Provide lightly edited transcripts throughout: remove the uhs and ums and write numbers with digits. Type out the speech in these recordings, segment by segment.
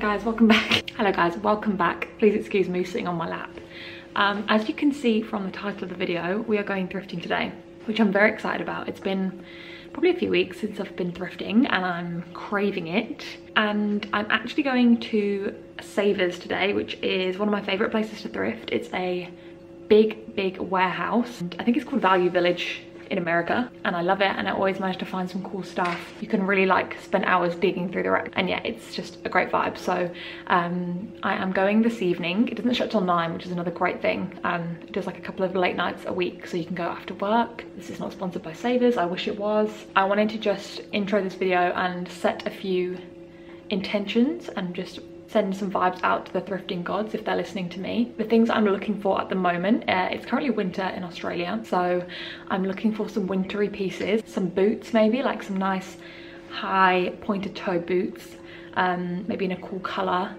guys, welcome back. Hello guys, welcome back. Please excuse me sitting on my lap. As you can see from the title of the video, we are going thrifting today, which I'm very excited about. It's been probably a few weeks since I've been thrifting and I'm craving it. And I'm actually going to Savers today, which is one of my favorite places to thrift. It's a big warehouse. I think it's called Value Village in America, and I love it, and I always manage to find some cool stuff. You can really like spend hours digging through the rack, and yeah, it's just a great vibe. So I am going this evening. It doesn't shut till 9, which is another great thing. It does like a couple of late nights a week, so you can go after work. This is not sponsored by Savers, I wish it was. I wanted to just intro this video and set a few intentions and just send some vibes out to the thrifting gods if they're listening to me. The things I'm looking for at the moment, it's currently winter in Australia, so I'm looking for some wintry pieces, some boots maybe, like some nice high pointed toe boots, maybe in a cool color.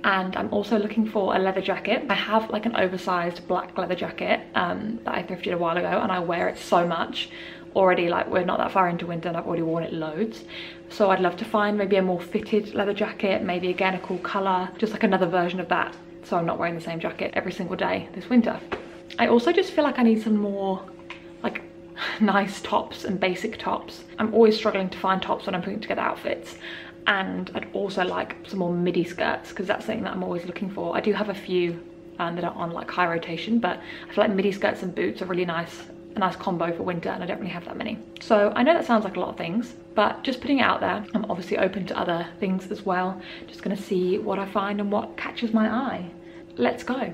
And I'm also looking for a leather jacket. I have like an oversized black leather jacket that I thrifted a while ago, and I wear it so much already. Like, we're not that far into winter and I've already worn it loads. So I'd love to find maybe a more fitted leather jacket, maybe again a cool color, just like another version of that, so I'm not wearing the same jacket every single day this winter. I also just feel like I need some more like nice tops and basic tops. I'm always struggling to find tops when I'm putting together outfits. And I'd also like some more midi skirts, because that's something that I'm always looking for. I do have a few that are on like high rotation, but I feel like midi skirts and boots are really nice, a nice combo for winter, and I don't really have that many. So I know that sounds like a lot of things, but just putting it out there. I'm obviously open to other things as well. Just gonna see what I find and what catches my eye. Let's go.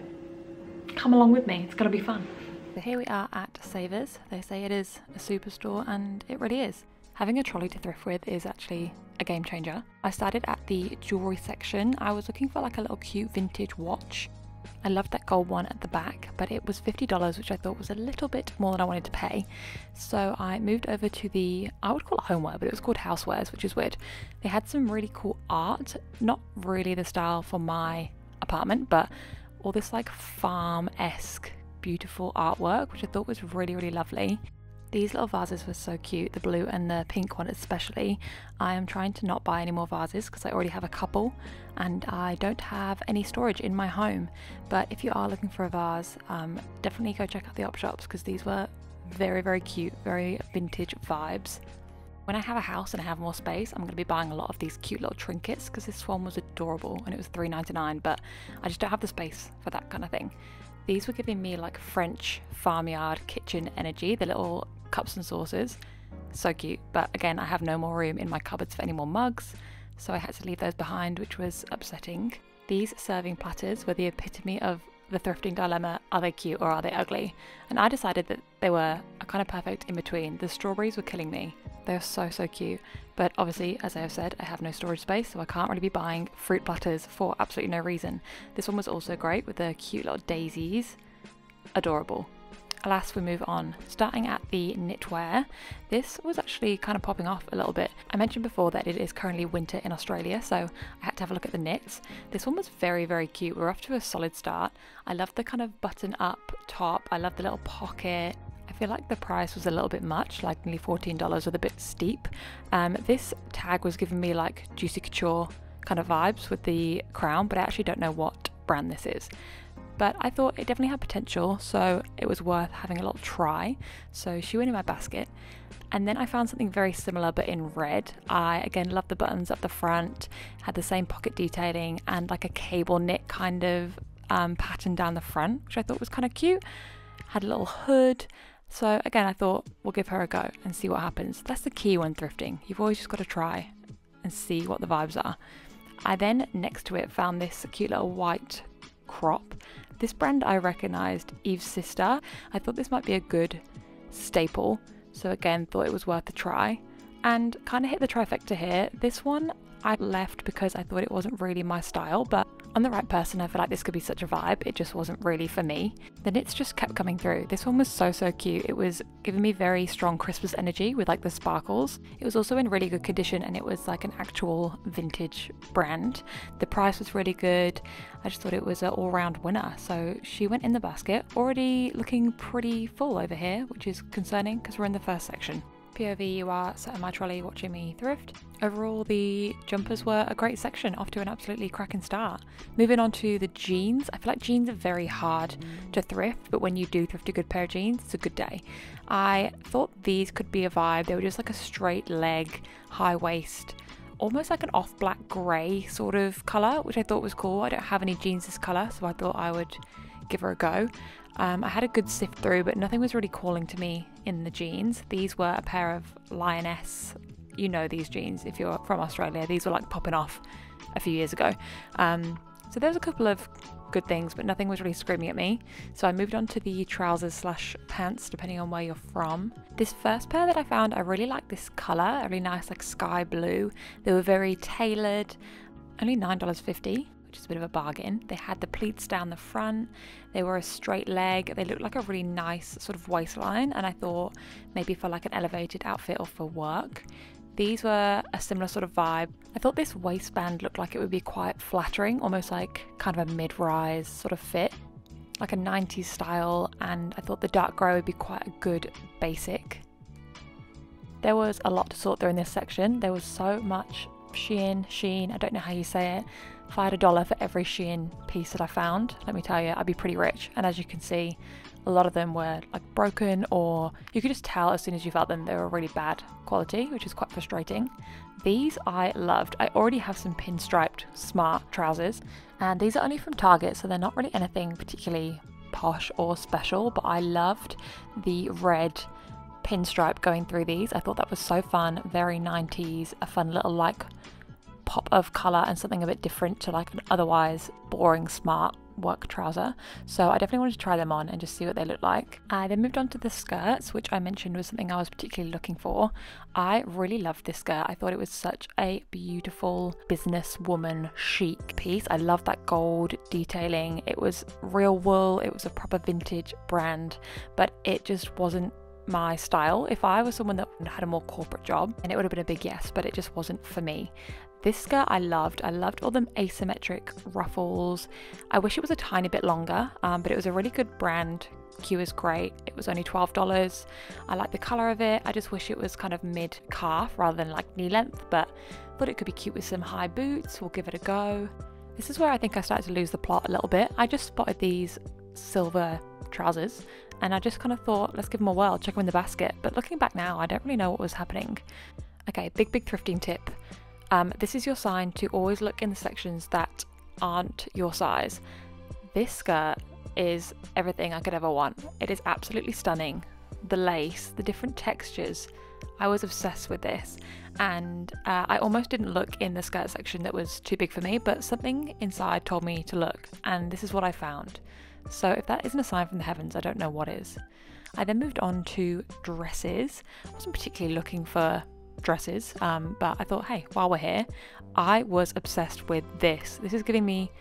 Come along with me, it's gonna be fun. So here we are at Savers. They say it is a superstore, and it really is. Having a trolley to thrift with is actually a game changer. I started at the jewelry section. I was looking for like a little cute vintage watch. I loved that gold one at the back, but it was $50, which I thought was a little bit more than I wanted to pay. So I moved over to the, I would call it homeware, but it was called housewares, which is weird. They had some really cool art, not really the style for my apartment, but all this like farm-esque beautiful artwork, which I thought was really lovely. These little vases were so cute, the blue and the pink one especially. I am trying to not buy any more vases because I already have a couple and I don't have any storage in my home. But if you are looking for a vase, definitely go check out the op shops, because these were very cute, very vintage vibes. When I have a house and I have more space, I'm going to be buying a lot of these cute little trinkets, because this one was adorable and it was $3.99, but I just don't have the space for that kind of thing. These were giving me like French farmyard kitchen energy, the little cups and saucers. So cute, but again, I have no more room in my cupboards for any more mugs, so I had to leave those behind, which was upsetting. These serving platters were the epitome of the thrifting dilemma. Are they cute or are they ugly? And I decided that they were a kind of perfect in between. The strawberries were killing me. They are so cute, but obviously, as I have said, I have no storage space, so I can't really be buying fruit platters for absolutely no reason. This one was also great with the cute little daisies. Adorable. Alas, we move on. Starting at the knitwear, this was actually kind of popping off a little bit. I mentioned before that it is currently winter in Australia, so I had to have a look at the knits. This one was very cute. We're off to a solid start. I love the kind of button up top. I love the little pocket. I feel like the price was a little bit much, like nearly $14 was a bit steep. This tag was giving me like Juicy Couture kind of vibes with the crown, but I actually don't know what brand this is. But I thought it definitely had potential, so it was worth having a little try. So she went in my basket. And then I found something very similar but in red. I again love the buttons up the front, had the same pocket detailing and like a cable knit kind of pattern down the front, which I thought was kind of cute. Had a little hood. So again, I thought we'll give her a go and see what happens. That's the key when thrifting. You've always just got to try and see what the vibes are. I then next to it found this cute little white crop. This brand I recognised, Eve's Sister. I thought this might be a good staple, so again thought it was worth a try, and kind of hit the trifecta here. This one I left because I thought it wasn't really my style, but I'm the right person. I feel like this could be such a vibe. It just wasn't really for me. The knits just kept coming through. This one was so cute. It was giving me very strong Christmas energy with like the sparkles. It was also in really good condition, and it was like an actual vintage brand. The price was really good. I just thought it was an all-round winner. So she went in the basket, already looking pretty full over here, which is concerning because we're in the first section. POV, you are sat in my trolley watching me thrift. Overall, the jumpers were a great section, off to an absolutely cracking start. Moving on to the jeans, I feel like jeans are very hard to thrift, but when you do thrift a good pair of jeans, it's a good day. I thought these could be a vibe. They were just like a straight leg, high waist, almost like an off black grey sort of colour, which I thought was cool. I don't have any jeans this colour, so I thought I would give her a go. I had a good sift through, but nothing was really calling to me in the jeans. These were a pair of Lioness, you know these jeans if you're from Australia. These were like popping off a few years ago. So there was a couple of good things, but nothing was really screaming at me. So I moved on to the trousers slash pants, depending on where you're from. This first pair that I found, I really like this colour, a really nice like sky blue. They were very tailored, only $9.50. Which is a bit of a bargain. They had the pleats down the front, they were a straight leg, they looked like a really nice sort of waistline, and I thought maybe for like an elevated outfit or for work. These were a similar sort of vibe. I thought this waistband looked like it would be quite flattering, almost like kind of a mid-rise sort of fit, like a 90s style, and I thought the dark grey would be quite a good basic. There was a lot to sort through in this section. There was so much Shein, I don't know how you say it. If I had $1 for every Shein piece that I found, let me tell you, I'd be pretty rich. And as you can see, a lot of them were like broken, or you could just tell as soon as you felt them they were really bad quality, which is quite frustrating. These I loved. I already have some pinstriped smart trousers, and these are only from Target, so they're not really anything particularly posh or special, but I loved the red pinstripe going through these. I thought that was so fun, very 90s, a fun little like pop of colour and something a bit different to like an otherwise boring smart work trouser. So I definitely wanted to try them on and just see what they look like. I then moved on to the skirts, which I mentioned was something I was particularly looking for. I really loved this skirt. I thought it was such a beautiful businesswoman chic piece. I loved that gold detailing. It was real wool, it was a proper vintage brand, but it just wasn't my style. If I was someone that had a more corporate job, and it would have been a big yes, but it just wasn't for me. This skirt I loved all the asymmetric ruffles. I wish it was a tiny bit longer, but it was a really good brand. Q is great. It was only $12. I like the colour of it. I just wish it was kind of mid calf rather than like knee length, but thought it could be cute with some high boots. We'll give it a go. This is where I think I started to lose the plot a little bit. I just spotted these silver trousers and I just kind of thought, let's give them a whirl, check them in the basket. But looking back now, I don't really know what was happening. Okay, big thrifting tip. This is your sign to always look in the sections that aren't your size. This skirt is everything I could ever want. It is absolutely stunning. The lace, the different textures, I was obsessed with this, and I almost didn't look in the skirt section that was too big for me, but something inside told me to look, and this is what I found. So if that isn't a sign from the heavens, I don't know what is. I then moved on to dresses. I wasn't particularly looking for dresses, but I thought, hey, while we're here, I was obsessed with this. This is giving me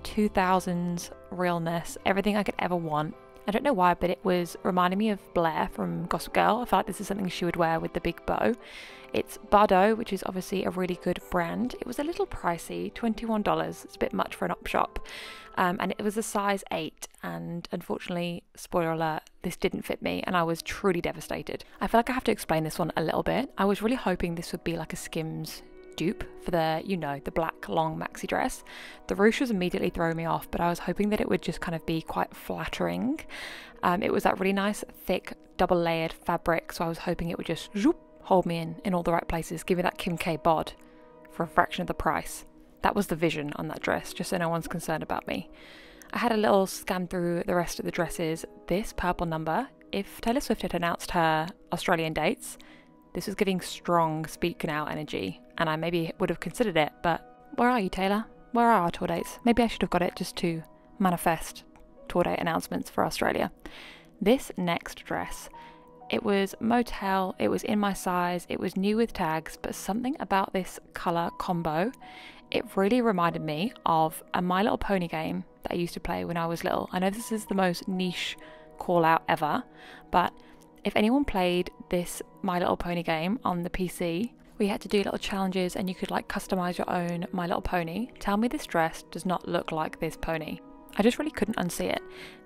2000s realness, everything I could ever want. I don't know why, but it was reminding me of Blair from Gossip Girl. I felt like this is something she would wear with the big bow. It's Bardot, which is obviously a really good brand. It was a little pricey, $21. It's a bit much for an op shop. And it was a size 8, and unfortunately, spoiler alert, this didn't fit me, and I was truly devastated. I feel like I have to explain this one a little bit. I was really hoping this would be like a Skims dupe for the, you know, the black long maxi dress. The ruche was immediately throwing me off, but I was hoping that it would just kind of be quite flattering. It was that really nice, thick, double layered fabric, so I was hoping it would just zoop, hold me in all the right places, give me that Kim K bod for a fraction of the price. That was the vision on that dress, just so no one's concerned about me. I had a little scan through the rest of the dresses. This purple number, if Taylor Swift had announced her Australian dates, this was giving strong Speak Now energy, and I maybe would have considered it, but where are you, Taylor? Where are our tour dates? Maybe I should have got it just to manifest tour date announcements for Australia. This next dress, it was Motel, it was in my size, it was new with tags, but something about this colour combo, it really reminded me of a My Little Pony game that I used to play when I was little. I know this is the most niche call out ever, but if anyone played this My Little Pony game on the PC, we had to do little challenges and you could like customise your own My Little Pony. Tell me this dress does not look like this pony. I just really couldn't unsee it.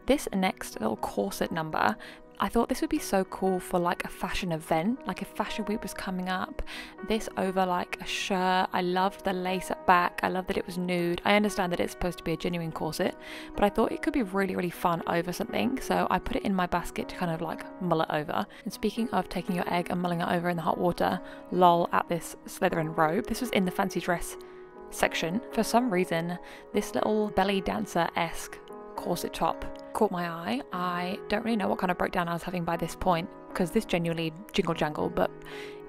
This next little corset number, I thought this would be so cool for like a fashion event, like if fashion week was coming up, this over like a shirt. I loved the lace at back. I love that it was nude. I understand that it's supposed to be a genuine corset, but I thought it could be really, really fun over something. So I put it in my basket to kind of like mull it over. And speaking of taking your egg and mulling it over in the hot water, lol at this Slytherin robe. This was in the fancy dress section. For some reason, this little belly dancer-esque corset top caught my eye. I don't really know what kind of breakdown I was having by this point, because this genuinely jingle jangle, but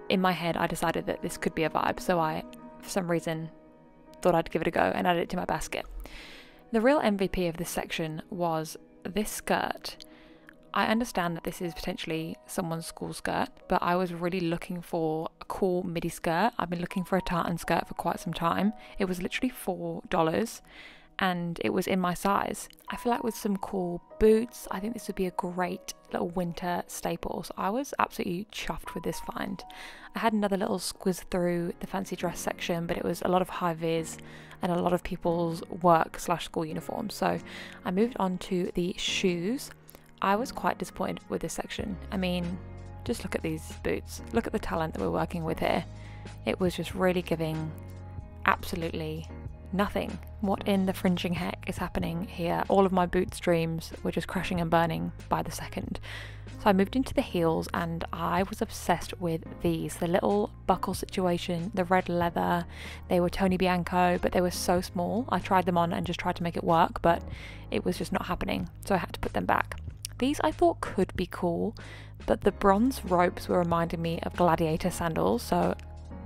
in my head I decided that this could be a vibe, so I, for some reason, thought I'd give it a go and add it to my basket. The real MVP of this section was this skirt. I understand that this is potentially someone's school skirt, but I was really looking for a cool midi skirt. I've been looking for a tartan skirt for quite some time. It was literally $4 and it was in my size. I feel like with some cool boots, I think this would be a great little winter staple. So I was absolutely chuffed with this find. I had another little squiz through the fancy dress section, but it was a lot of high vis and a lot of people's work/school uniforms. So I moved on to the shoes. I was quite disappointed with this section. I mean, just look at these boots. Look at the talent that we're working with here. It was just really giving absolutely nothing. What in the fringing heck is happening here? All of my boots dreams were just crashing and burning by the second. So I moved into the heels and I was obsessed with these. The little buckle situation, the red leather. They were Tony Bianco, but they were so small. I tried them on and just tried to make it work, but it was just not happening. So I had to put them back. These I thought could be cool, but the bronze ropes were reminding me of gladiator sandals, so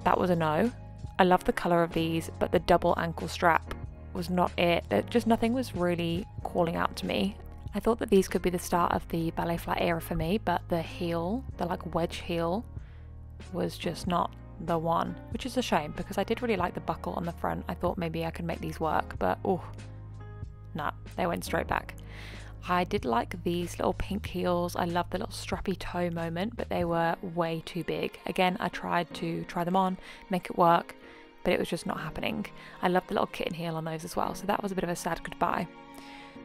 that was a no. I love the colour of these, but the double ankle strap was not it. Just nothing was really calling out to me. I thought that these could be the start of the ballet flat era for me, but the heel, the like wedge heel, was just not the one, which is a shame because I did really like the buckle on the front. I thought maybe I could make these work, but oh, nah, they went straight back. I did like these little pink heels. I love the little strappy toe moment, but they were way too big. Again, I tried to try them on, make it work, but it was just not happening. I love the little kitten heel on those as well, so that was a bit of a sad goodbye.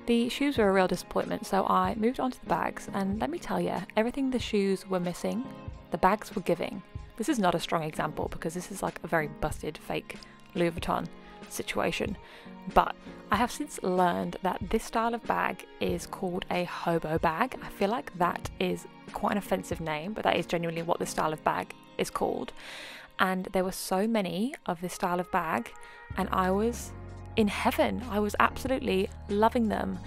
The shoes were a real disappointment, so I moved on to the bags, and let me tell you, everything the shoes were missing, the bags were giving. This is not a strong example because this is like a very busted fake Louis Vuitton situation, but I have since learned that this style of bag is called a hobo bag. I feel like that is quite an offensive name, but that is genuinely what this style of bag is called. And there were so many of this style of bag and I was in heaven. I was absolutely loving them.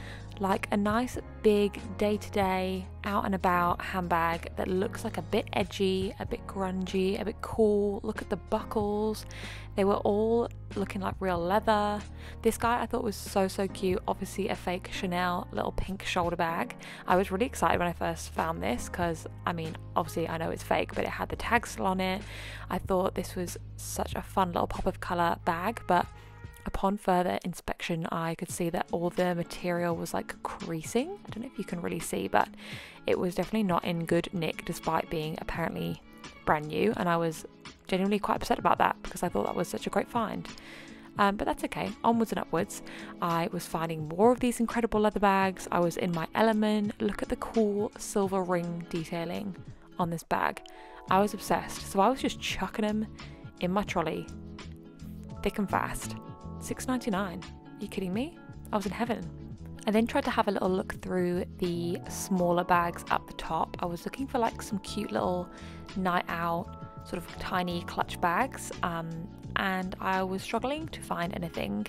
Like a nice big day-to-day out and about handbag that looks like a bit edgy, a bit grungy, a bit cool. Look at the buckles. They were all looking like real leather. This guy I thought was so cute. Obviously a fake Chanel little pink shoulder bag. I was really excited when I first found this because, I mean, obviously I know it's fake, but it had the tag still on it. I thought this was such a fun little pop of colour bag, but upon further inspection, I could see that all the material was like creasing. I don't know if you can really see, but it was definitely not in good nick despite being apparently brand new. And I was genuinely quite upset about that because I thought that was such a great find. But that's okay, onwards and upwards. I was finding more of these incredible leather bags. I was in my element. Look at the cool silver ring detailing on this bag. I was obsessed. So I was just chucking them in my trolley, thick and fast. $6.99. Are you kidding me? I was in heaven. I then tried to have a little look through the smaller bags up the top. I was looking for like some cute little night out sort of tiny clutch bags, and I was struggling to find anything.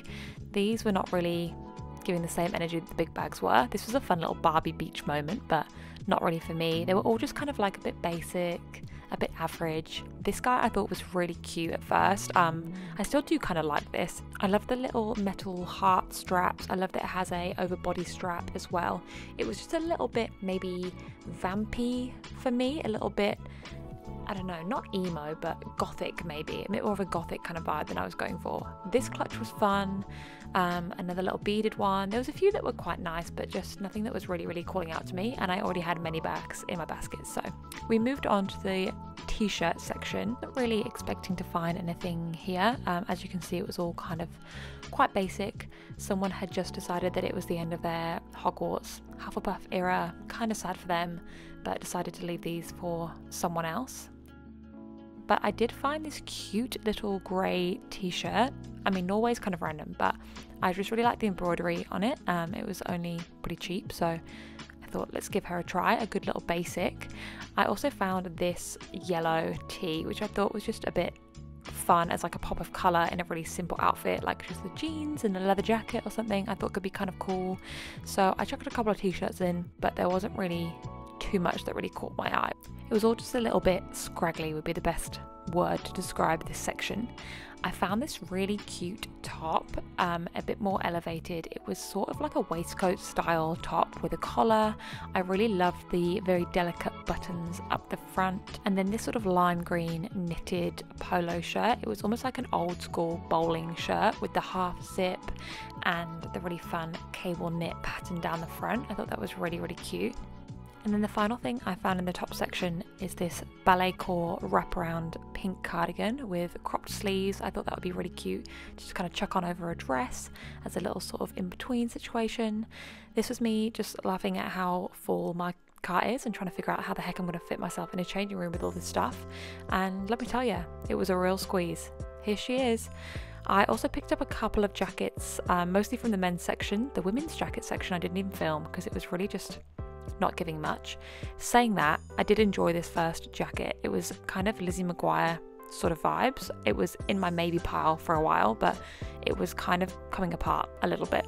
These were not really giving the same energy that the big bags were. This was a fun little Barbie beach moment, but not really for me. They were all just kind of like a bit basic, a bit average. This guy I thought was really cute at first. I still do kind of like this. I love the little metal heart straps. I love that it has a overbody strap as well. It was just a little bit maybe vampy for me, a little bit, I don't know, not emo, but gothic maybe, a bit more of a gothic kind of vibe than I was going for. This clutch was fun. Another little beaded one. There was a few that were quite nice, but just nothing that was really calling out to me, and I already had many bags in my basket. So we moved on to the t-shirt section. Not really expecting to find anything here. As you can see, it was all kind of quite basic. Someone had just decided that it was the end of their Hogwarts Hufflepuff era kind of sad for them, but decided to leave these for someone else. But I did find this cute little grey t-shirt. I mean, Norway's kind of random, but I just really like the embroidery on it. It was only pretty cheap, so I thought let's give her a try, a good little basic. I also found this yellow tee, which I thought was just a bit fun as like a pop of colour in a really simple outfit, like just the jeans and a leather jacket or something. I thought could be kind of cool. So I chucked a couple of t-shirts in, but there wasn't really too much that really caught my eye. It was all just a little bit scraggly would be the best word to describe this section. I found this really cute top, a bit more elevated. It was sort of like a waistcoat style top with a collar. I really loved the very delicate buttons up the front, and then this sort of lime green knitted polo shirt. It was almost like an old school bowling shirt with the half zip and the really fun cable knit pattern down the front. I thought that was really, really cute. And then the final thing I found in the top section is this ballet core wraparound pink cardigan with cropped sleeves. I thought that would be really cute, just kind of chuck on over a dress as a little sort of in-between situation. This was me just laughing at how full my cart is and trying to figure out how the heck I'm going to fit myself in a changing room with all this stuff. And let me tell you, it was a real squeeze. Here she is. I also picked up a couple of jackets, mostly from the men's section. The women's jacket section I didn't even film because it was really just not giving much. Saying that, I did enjoy this first jacket. It was kind of Lizzie McGuire sort of vibes. It was in my maybe pile for a while, but it was kind of coming apart a little bit.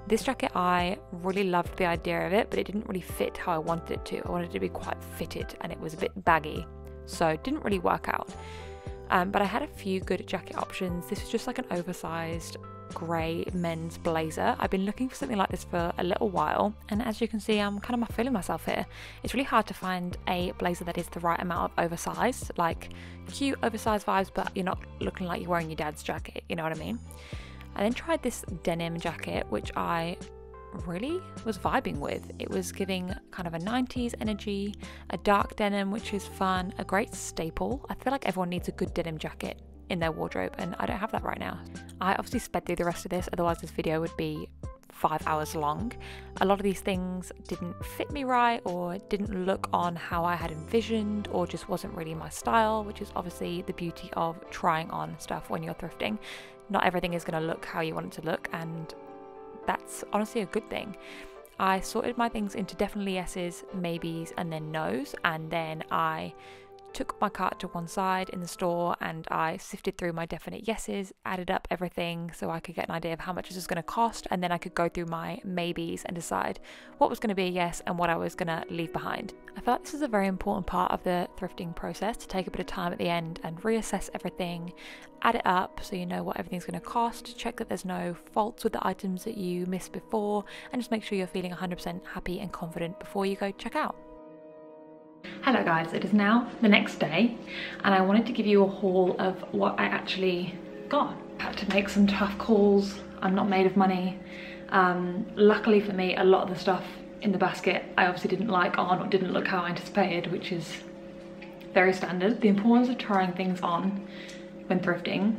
This jacket, I really loved the idea of it, but it didn't really fit how I wanted it to. I wanted it to be quite fitted and it was a bit baggy, so it didn't really work out. But I had a few good jacket options. This was just like an oversized grey men's blazer. I've been looking for something like this for a little while, and as you can see, I'm kind of feeling myself here. It's really hard to find a blazer that is the right amount of oversized, like cute oversized vibes, but you're not looking like you're wearing your dad's jacket, you know what I mean? I then tried this denim jacket, which I really was vibing with. It was giving kind of a 90s energy, a dark denim, which is fun, a great staple. I feel like everyone needs a good denim jacket in their wardrobe, and I don't have that right now. I obviously sped through the rest of this, otherwise this video would be 5 hours long. A lot of these things didn't fit me right, or didn't look on how I had envisioned, or just wasn't really my style, which is obviously the beauty of trying on stuff when you're thrifting. Not everything is going to look how you want it to look, and that's honestly a good thing. I sorted my things into definitely yeses, maybes, and then nos, and then I took my cart to one side in the store and I sifted through my definite yeses, added up everything so I could get an idea of how much this was going to cost, and then I could go through my maybes and decide what was going to be a yes and what I was going to leave behind. I feel like this is a very important part of the thrifting process, to take a bit of time at the end and reassess everything, add it up so you know what everything's going to cost, check that there's no faults with the items that you missed before, and just make sure you're feeling 100% happy and confident before you go check out. Hello guys, it is now the next day and I wanted to give you a haul of what I actually got. I had to make some tough calls. I'm not made of money. Luckily for me, a lot of the stuff in the basket I obviously didn't like on or didn't look how I anticipated, which is very standard. The importance of trying things on when thrifting,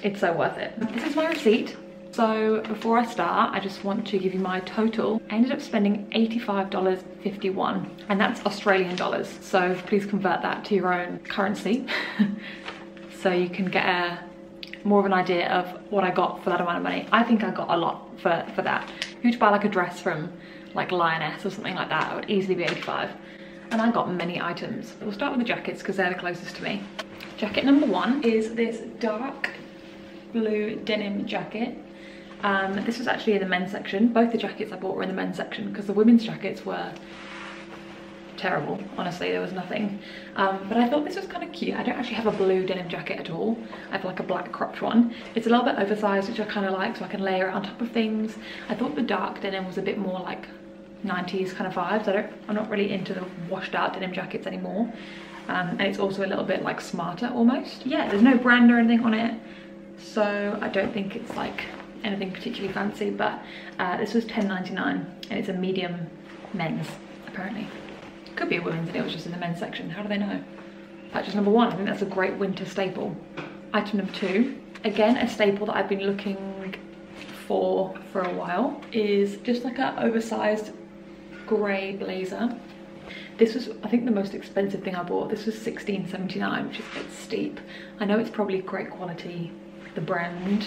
it's so worth it. This is my receipt. So before I start, I just want to give you my total. I ended up spending $85.51, and that's Australian dollars. So please convert that to your own currency so you can get more of an idea of what I got for that amount of money. I think I got a lot for that. If you were to buy like a dress from like Lioness or something like that, it would easily be 85. And I got many items. We'll start with the jackets because they're the closest to me. Jacket number one is this dark blue denim jacket. This was actually in the men's section. Both the jackets I bought were in the men's section because the women's jackets were terrible. Honestly, there was nothing. But I thought this was kind of cute. I don't actually have a blue denim jacket at all. I have like a black cropped one. It's a little bit oversized, which I kind of like, so I can layer it on top of things. I thought the dark denim was a bit more like 90s kind of vibes. I'm not really into the washed out denim jackets anymore. And it's also a little bit like smarter almost. Yeah, there's no brand or anything on it, so I don't think it's like anything particularly fancy, but this was $10.99 and it's a medium men's apparently. Could be a women's and it was just in the men's section. How do they know? Purchase number one, I think that's a great winter staple. Item number two, again a staple that I've been looking for a while, is just like a oversized grey blazer. This was, I think, the most expensive thing I bought. This was $16.79, which is a bit steep. I know it's probably great quality. The brand,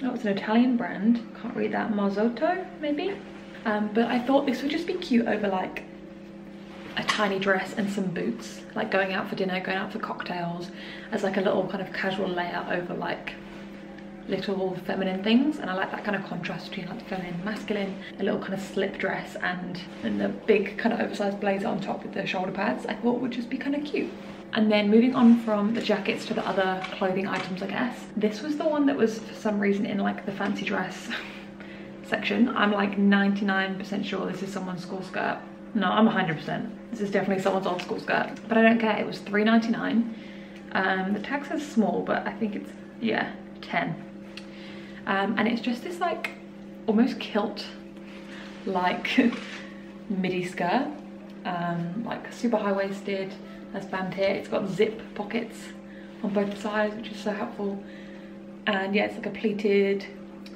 oh, it's an Italian brand. Can't read that. Marzotto, maybe? But I thought this would just be cute over like a tiny dress and some boots, like going out for dinner, going out for cocktails, as like a little kind of casual layer over like little feminine things. And I like that kind of contrast between like the feminine and masculine, a little kind of slip dress and the big kind of oversized blazer on top with the shoulder pads. I thought would just be kind of cute. And then moving on from the jackets to the other clothing items, I guess, this was the one that was for some reason in like the fancy dress section. I'm like 99% sure this is someone's school skirt. No, I'm 100%. This is definitely someone's old school skirt, but I don't care. It was $3.99. The tag says small, but I think it's, yeah, 10. And it's just this like almost kilt like midi skirt, like super high-waisted, has band here. It's got zip pockets on both sides, which is so helpful. And yeah, it's like a pleated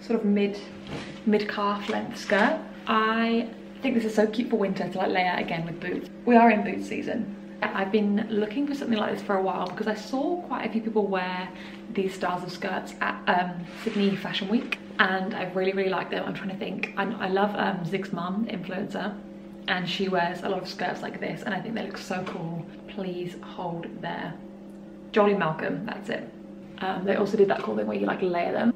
sort of mid-calf length skirt. I think this is so cute for winter to like layer again with boots. We are in boot season. I've been looking for something like this for a while because I saw quite a few people wear these styles of skirts at Sydney Fashion Week, and I really like them. I'm trying to think. I love Zig's mum, influencer, and she wears a lot of skirts like this, and I think they look so cool. Please hold there. Jolie Malcolm, that's it. They also did that cool thing where you like layer them.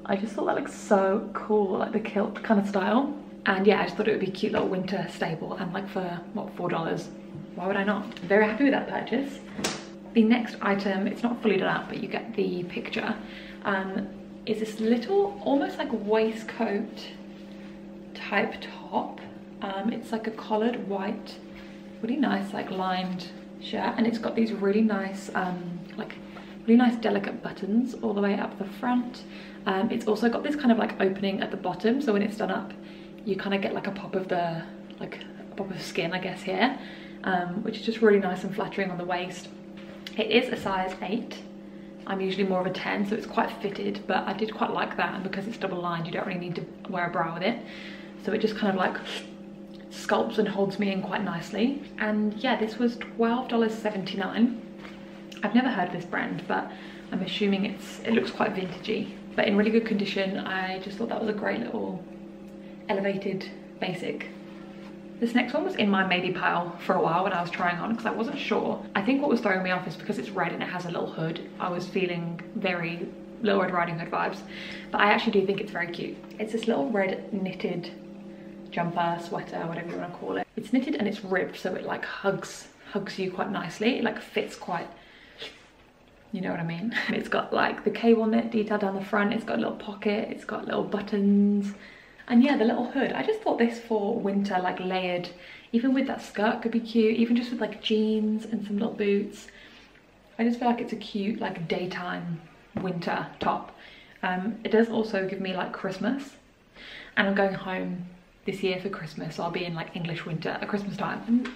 I just thought that looks so cool, like the kilt kind of style. And yeah, I just thought it would be a cute little winter staple, and like for what, $4? Why would I not? Very happy with that purchase. The next item, it's not fully done up, but you get the picture, is this little almost like waistcoat type top. It's like a collared white, really nice like lined shirt, and it's got these really nice really nice delicate buttons all the way up the front. It's also got this kind of like opening at the bottom, so when it's done up you kind of get like a pop of the skin, I guess, here, which is just really nice and flattering on the waist. It is a size 8. I'm usually more of a 10, so it's quite fitted, but I did quite like that, and because it's double lined you don't really need to wear a bra with it, so it just kind of like sculpts and holds me in quite nicely. And yeah, this was $12.79. I've never heard of this brand, but I'm assuming it looks quite vintagey, but in really good condition. I just thought that was a great little elevated basic. This next one was in my maybe pile for a while when I was trying on, because I wasn't sure. I think what was throwing me off is because it's red and it has a little hood. I was feeling very Little Red Riding Hood vibes, but I actually do think it's very cute. It's this little red knitted jumper, sweater, whatever you want to call it. It's knitted and it's ribbed, so it like hugs you quite nicely. It like fits quite, you know what I mean? It's got like the cable knit detail down the front. It's got a little pocket. It's got little buttons. And yeah, the little hood. I just thought this for winter, like layered, even with that skirt could be cute, even just with like jeans and some little boots. I just feel like it's a cute like daytime winter top. It does also give me like Christmas, and I'm going home this year for Christmas, so I'll be in like English winter at Christmas time. And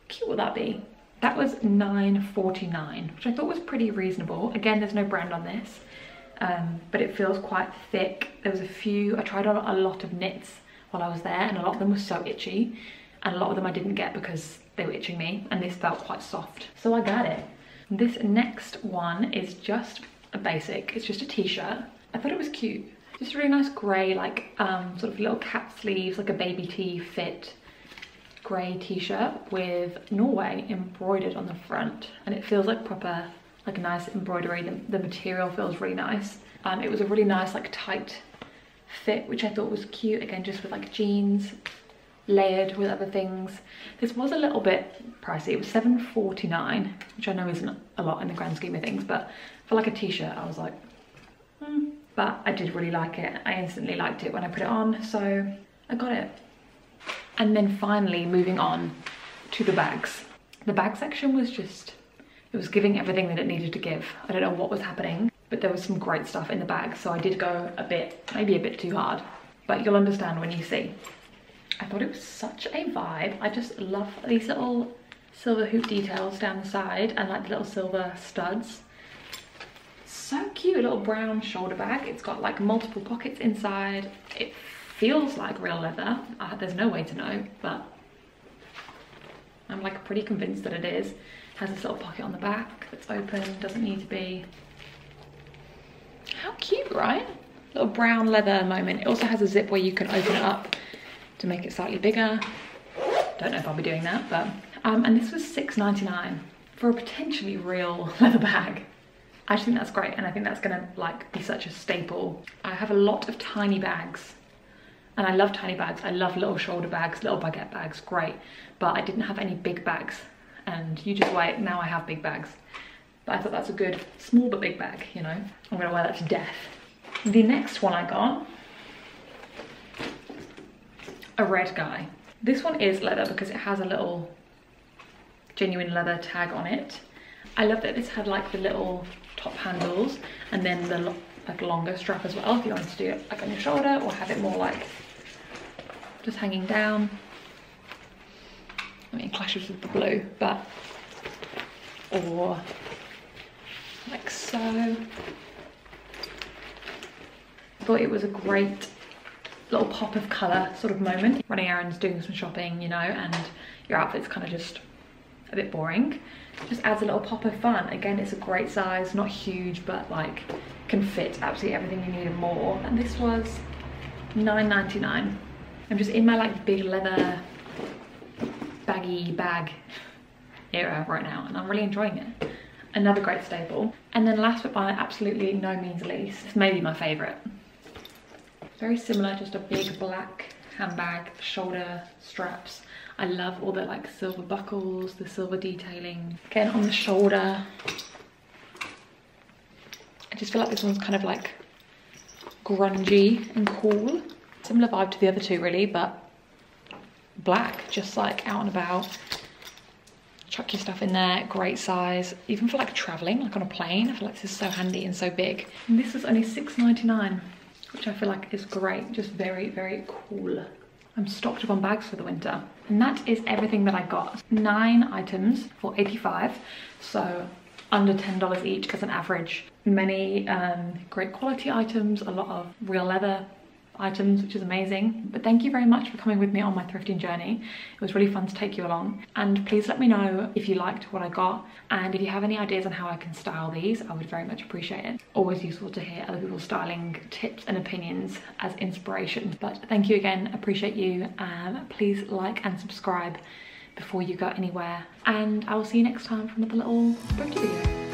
cute would that be? That was $9.49, which I thought was pretty reasonable. Again, there's no brand on this. But it feels quite thick. There was a few, I tried on a lot of knits while I was there, and a lot of them were so itchy, and a lot of them I didn't get because they were itching me, and this felt quite soft, so I got it. This next one is just a basic. It's just a t-shirt. I thought it was cute. Just a really nice grey, like sort of little cap sleeves, like a baby tee fit grey t-shirt with Norway embroidered on the front, and it feels like proper, like a nice embroidery. The material feels really nice. It was a really nice like tight fit, which I thought was cute, again just with like jeans layered with other things. This was a little bit pricey. It was $7.49, which I know isn't a lot in the grand scheme of things, but for like a t-shirt I was like but I did really like it. I instantly liked it when I put it on, so I got it. And then finally moving on to the bags. The bag section was just, it was giving everything that it needed to give. I don't know what was happening, but there was some great stuff in the bag, so I did go a bit, maybe a bit too hard, but you'll understand when you see. I thought it was such a vibe. I just love these little silver hoop details down the side and like the little silver studs. So cute, a little brown shoulder bag. It's got like multiple pockets inside. It feels like real leather. There's no way to know, but I'm like pretty convinced that it is. Has this little pocket on the back that's open, doesn't need to be. How cute, right? Little brown leather moment. It also has a zip where you can open it up to make it slightly bigger. Don't know if I'll be doing that, but and this was $6.99 for a potentially real leather bag. I just think that's great, and I think that's gonna like be such a staple. I have a lot of tiny bags, and I love tiny bags. I love little shoulder bags, little baguette bags, great. But I didn't have any big bags, and you just wait, now I have big bags. But I thought that's a good, small but big bag, you know? I'm gonna wear that to death. The next one I got, a red guy. This one is leather because it has a little genuine leather tag on it. I love that this had like the little top handles and then the like longer strap as well if you wanted to do it like on your shoulder or have it more like just hanging down. I mean, it clashes with the blue, but or like so. I thought it was a great little pop of colour sort of moment. Running errands, doing some shopping, you know, and your outfit's kind of just a bit boring. Just adds a little pop of fun. Again, it's a great size, not huge, but like can fit absolutely everything you need and more. And this was $9.99. I'm just in my like big leather baggy bag era right now, and I'm really enjoying it. Another great staple. And then last but by absolutely no means least, this may be my favourite. Very similar, just a big black handbag, shoulder straps. I love all the like silver buckles, the silver detailing. Again, on the shoulder. I just feel like this one's kind of like grungy and cool. Similar vibe to the other two really, but black, just like out and about. Chuck your stuff in there, great size. Even for like traveling, like on a plane, I feel like this is so handy and so big. And this was only $6.99, which I feel like is great, just very, very cool. I'm stocked up on bags for the winter. And that is everything that I got. 9 items for $85, so under $10 each as an average. Many great quality items, a lot of real leather items, which is amazing. But thank you very much for coming with me on my thrifting journey. It was really fun to take you along, and please let me know if you liked what I got, and if you have any ideas on how I can style these, I would very much appreciate it. Always useful to hear other people's styling tips and opinions as inspiration. But thank you again, appreciate you. Please like and subscribe before you go anywhere, and I will see you next time for another little thrifty video.